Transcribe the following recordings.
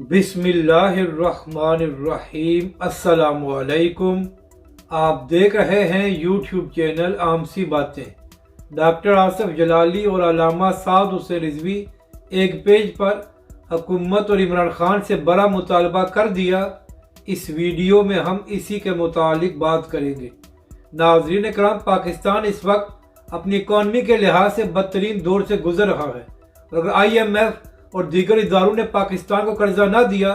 बिस्मिल्लाहिर्रहमानिर्रहीम। अस्सलाम वालेकुम। आप देख रहे हैं यूट्यूब चैनल आम सी बातें। डॉक्टर आसिफ जलाली और अल्लामा साद हुसैन रिजवी एक पेज पर हुकूमत और इमरान खान से बड़ा मुतालबा कर दिया। इस वीडियो में हम इसी के मुतालिक बात करेंगे। नाज़रीन कराम, पाकिस्तान इस वक्त अपनी इकॉनमी के लिहाज से बदतरीन दौर से गुजर रहा है और अगर IMF और दीगर इदारों ने पाकिस्तान को कर्जा ना दिया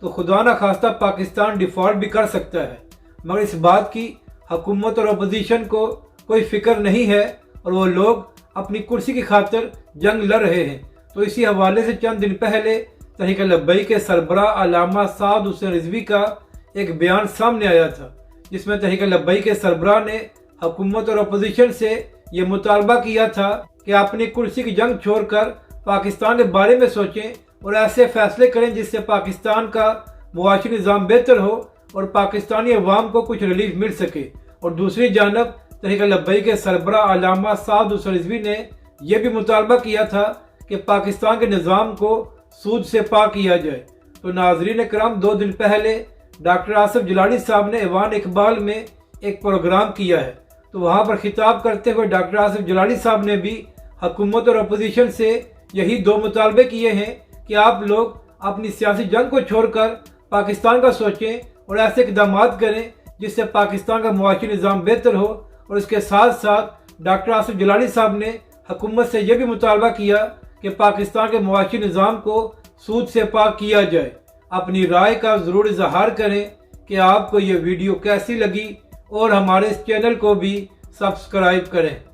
तो खुदा न खास्ता पाकिस्तान डिफ़ॉल्ट भी कर सकता है। मगर इस बात की हुकूमत और अपोजिशन को कोई फिक्र नहीं है और वो लोग अपनी कुर्सी की खातिर जंग लड़ रहे हैं। तो इसी हवाले से चंद दिन पहले तहरीक लब्बई के सरबराह अल्लामा साद हुसैन रिजवी का एक बयान सामने आया था, जिसमें तहरीक लब्बई के सरबराह ने हुकूमत और अपोजिशन से ये मुतालबा किया था कि अपनी कुर्सी की जंग छोड़कर पाकिस्तान के बारे में सोचें और ऐसे फैसले करें जिससे पाकिस्तान का मुआशी निज़ाम बेहतर हो और पाकिस्तानी अवाम को कुछ रिलीफ मिल सके। और दूसरी जानब तहरीक लब्बई के सरबराह अल्लामा साद हुसैन रिजवी ने यह भी मुतालबा किया था कि पाकिस्तान के निज़ाम को सूद से पाक किया जाए। तो नाज़रीन करम, 2 दिन पहले डॉक्टर आसिफ जलाली साहब ने ऐवान इकबाल में एक प्रोग्राम किया है। तो वहाँ पर खिताब करते हुए डॉक्टर आसिफ जलाली साहब ने भी हुकूमत और अपोजिशन से यही 2 मुतालबे किए हैं कि आप लोग अपनी सियासी जंग को छोड़कर पाकिस्तान का सोचें और ऐसे इक़दाम करें जिससे पाकिस्तान का मुआशी निज़ाम बेहतर हो। और इसके साथ साथ डॉक्टर आसिफ जलाली साहब ने हुकूमत से यह भी मुतालबा किया कि पाकिस्तान के मुआशी निज़ाम को सूद से पाक किया जाए। अपनी राय का ज़रूर इजहार करें कि आपको ये वीडियो कैसी लगी और हमारे इस चैनल को भी सब्सक्राइब करें।